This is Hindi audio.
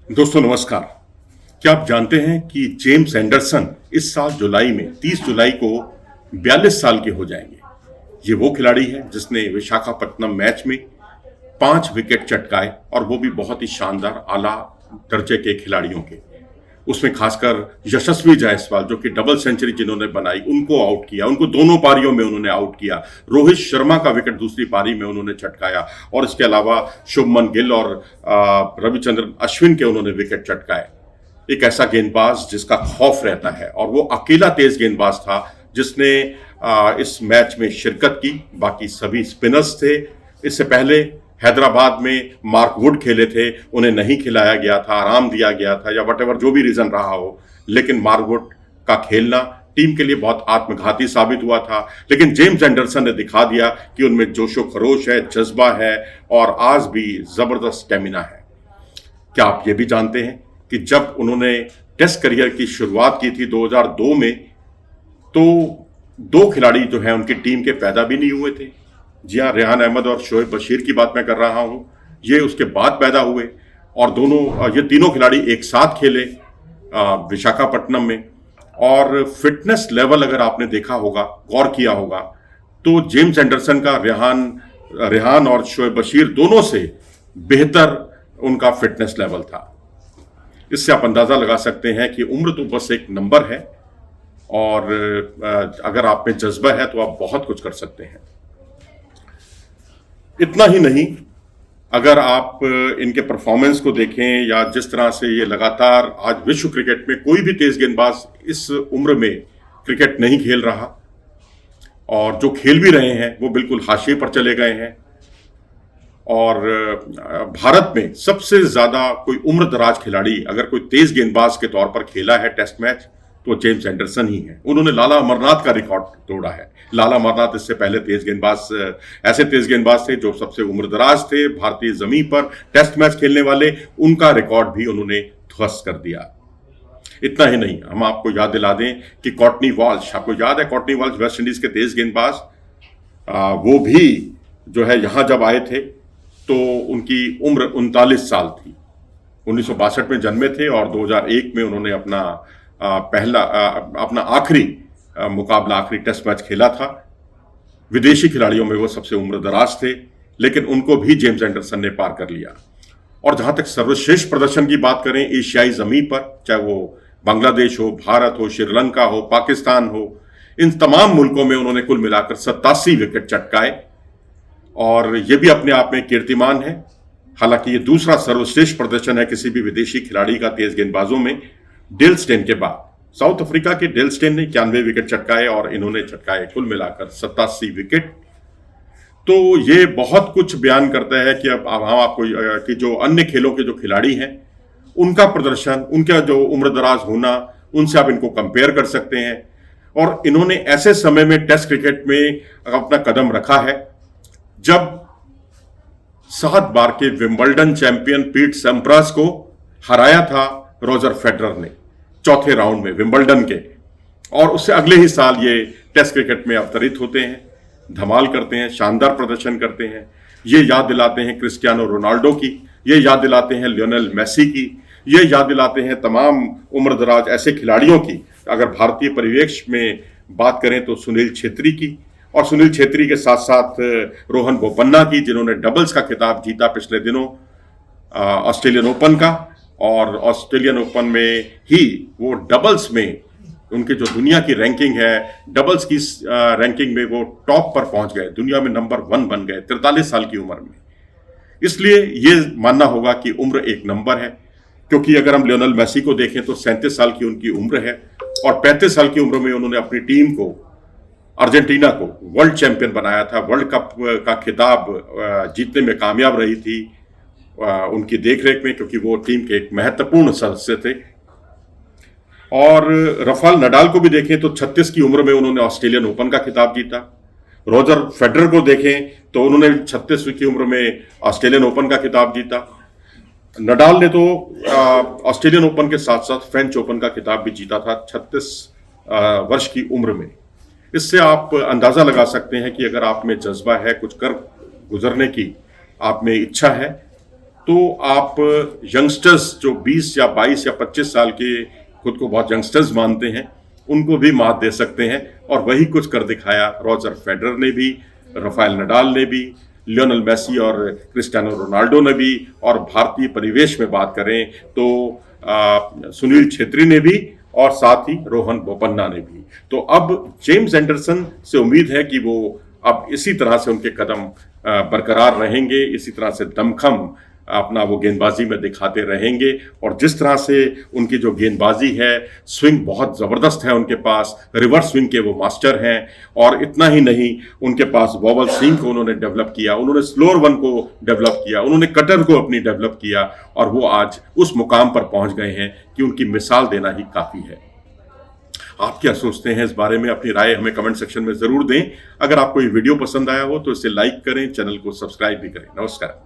दोस्तों नमस्कार। क्या आप जानते हैं कि जेम्स एंडरसन इस साल जुलाई में 30 जुलाई को 42 साल के हो जाएंगे। ये वो खिलाड़ी है जिसने विशाखापट्टनम मैच में 5 विकेट चटकाए और वो भी बहुत ही शानदार आला दर्जे के खिलाड़ियों के। उसमें खासकर यशस्वी जायसवाल जो कि डबल सेंचुरी जिन्होंने बनाई उनको आउट किया, उनको दोनों पारियों में उन्होंने आउट किया। रोहित शर्मा का विकेट दूसरी पारी में उन्होंने चटकाया और इसके अलावा शुभमन गिल और रविचंद्रन अश्विन के उन्होंने विकेट चटकाए। एक ऐसा गेंदबाज जिसका खौफ रहता है और वो अकेला तेज गेंदबाज था जिसने इस मैच में शिरकत की। बाकी सभी स्पिनर्स थे। इससे पहले हैदराबाद में मार्क वुड खेले थे, उन्हें नहीं खिलाया गया था, आराम दिया गया था या वटेवर जो भी रीजन रहा हो, लेकिन मार्क वुड का खेलना टीम के लिए बहुत आत्मघाती साबित हुआ था। लेकिन जेम्स एंडरसन ने दिखा दिया कि उनमें जोशो खरोश है, जज्बा है और आज भी जबरदस्त स्टेमिना है। क्या आप ये भी जानते हैं कि जब उन्होंने टेस्ट करियर की शुरुआत की थी 2002 में, तो दो खिलाड़ी जो हैं उनकी टीम के पैदा भी नहीं हुए थे। जी हाँ, रेहान अहमद और शोएब बशीर की बात मैं कर रहा हूं। ये उसके बाद पैदा हुए और ये तीनों खिलाड़ी एक साथ खेले विशाखापट्टनम में। और फिटनेस लेवल अगर आपने देखा होगा, गौर किया होगा, तो जेम्स एंडरसन का रेहान और शोएब बशीर दोनों से बेहतर उनका फिटनेस लेवल था। इससे आप अंदाजा लगा सकते हैं कि उम्र तो बस एक नंबर है और अगर आप में जज्बा है तो आप बहुत कुछ कर सकते हैं। इतना ही नहीं, अगर आप इनके परफॉर्मेंस को देखें या जिस तरह से ये लगातार आज विश्व क्रिकेट में कोई भी तेज गेंदबाज इस उम्र में क्रिकेट नहीं खेल रहा और जो खेल भी रहे हैं वो बिल्कुल हाशिए पर चले गए हैं। और भारत में सबसे ज्यादा कोई उम्र दराज खिलाड़ी अगर कोई तेज गेंदबाज के तौर पर खेला है टेस्ट मैच तो जेम्स एंडरसन ही है। उन्होंने लाला अमरनाथ का रिकॉर्ड तोड़ा है। लाला अमरनाथ इससे पहले ऐसे तेज गेंदबाज थे जो सबसे उम्रदराज थे भारतीय जमीन पर टेस्ट मैच खेलने वाले, उनका रिकॉर्ड भी उन्होंने ध्वस्त कर दिया। इतना ही नहीं, हम आपको याद दिला दें कि कॉर्टनी वॉल्श, आपको याद है कॉर्टनी वॉल्श वेस्ट इंडीज के तेज गेंदबाज, वो भी जो है यहां जब आए थे तो उनकी उम्र 39 साल थी। 1962 में जन्मे थे और 2001 में उन्होंने अपना आखिरी मुकाबला, आखिरी टेस्ट मैच खेला था। विदेशी खिलाड़ियों में वो सबसे उम्रदराज थे, लेकिन उनको भी जेम्स एंडरसन ने पार कर लिया। और जहां तक सर्वश्रेष्ठ प्रदर्शन की बात करें एशियाई जमीन पर, चाहे वो बांग्लादेश हो, भारत हो, श्रीलंका हो, पाकिस्तान हो, इन तमाम मुल्कों में उन्होंने कुल मिलाकर 87 विकेट चटकाए और ये भी अपने आप में कीर्तिमान है। हालांकि ये दूसरा सर्वश्रेष्ठ प्रदर्शन है किसी भी विदेशी खिलाड़ी का तेज गेंदबाजों में, डेल स्टेन के बाद। साउथ अफ्रीका के डेल स्टेन ने 91 विकेट चटकाए और इन्होंने चटकाए कुल मिलाकर 87 विकेट। तो ये बहुत कुछ बयान करता है कि अब हम आपको कि जो अन्य खेलों के जो खिलाड़ी हैं उनका प्रदर्शन, उनका जो उम्रदराज होना, उनसे आप इनको कंपेयर कर सकते हैं। और इन्होंने ऐसे समय में टेस्ट क्रिकेट में अपना कदम रखा है जब 7 बार के विंबलडन चैंपियन पीट सैम्प्रास को हराया था रोजर फेडरर ने चौथे राउंड में विंबलडन के, और उससे अगले ही साल ये टेस्ट क्रिकेट में अवतरित होते हैं, धमाल करते हैं, शानदार प्रदर्शन करते हैं। ये याद दिलाते हैं क्रिस्टियानो रोनाल्डो की, ये याद दिलाते हैं लियोनेल मेसी की, ये याद दिलाते हैं तमाम उम्रदराज ऐसे खिलाड़ियों की। अगर भारतीय परिवेश में बात करें तो सुनील छेत्री की, और सुनील छेत्री के साथ साथ रोहन बोपन्ना की, जिन्होंने डबल्स का खिताब जीता पिछले दिनों ऑस्ट्रेलियन ओपन का। और ऑस्ट्रेलियन ओपन में ही वो डबल्स में उनकी जो दुनिया की रैंकिंग है, डबल्स की रैंकिंग में वो टॉप पर पहुंच गए, दुनिया में नंबर 1 बन गए 43 साल की उम्र में। इसलिए ये मानना होगा कि उम्र एक नंबर है, क्योंकि अगर हम लियोनेल मेसी को देखें तो 37 साल की उनकी उम्र है और 35 साल की उम्र में उन्होंने अपनी टीम को, अर्जेंटीना को, वर्ल्ड चैंपियन बनाया था। वर्ल्ड कप का खिताब जीतने में कामयाब रही थी उनकी देखरेख में, क्योंकि वो टीम के एक महत्वपूर्ण सदस्य थे। और राफेल नडाल को भी देखें तो 36 की उम्र में उन्होंने ऑस्ट्रेलियन ओपन का खिताब जीता। रोजर फेडरर को देखें तो उन्होंने 36 की उम्र में ऑस्ट्रेलियन ओपन का खिताब जीता। नडाल ने तो ऑस्ट्रेलियन ओपन के साथ साथ फ्रेंच ओपन का खिताब भी जीता था 36 वर्ष की उम्र में। इससे आप अंदाजा लगा सकते हैं कि अगर आप में जज्बा है, कुछ कर गुजरने की आप में इच्छा है, तो आप यंगस्टर्स जो 20 या 22 या 25 साल के खुद को बहुत यंगस्टर्स मानते हैं, उनको भी मात दे सकते हैं। और वही कुछ कर दिखाया रॉजर फेडरर ने भी, राफेल नडाल ने भी, लियोनेल मेसी और क्रिस्टियानो रोनाल्डो ने भी, और भारतीय परिवेश में बात करें तो सुनील छेत्री ने भी, और साथ ही रोहन बोपन्ना ने भी। तो अब जेम्स एंडरसन से उम्मीद है कि वो अब इसी तरह से उनके कदम बरकरार रहेंगे, इसी तरह से दमखम अपना वो गेंदबाजी में दिखाते रहेंगे। और जिस तरह से उनकी जो गेंदबाजी है, स्विंग बहुत ज़बरदस्त है उनके पास, रिवर्स स्विंग के वो मास्टर हैं। और इतना ही नहीं, उनके पास वॉवल स्विंग को उन्होंने डेवलप किया, उन्होंने स्लोअर वन को डेवलप किया, उन्होंने कटर को अपनी डेवलप किया, और वो आज उस मुकाम पर पहुंच गए हैं कि उनकी मिसाल देना ही काफ़ी है। आप क्या सोचते हैं इस बारे में? अपनी राय हमें कमेंट सेक्शन में ज़रूर दें। अगर आपको ये वीडियो पसंद आया हो तो इसे लाइक करें, चैनल को सब्सक्राइब भी करें। नमस्कार।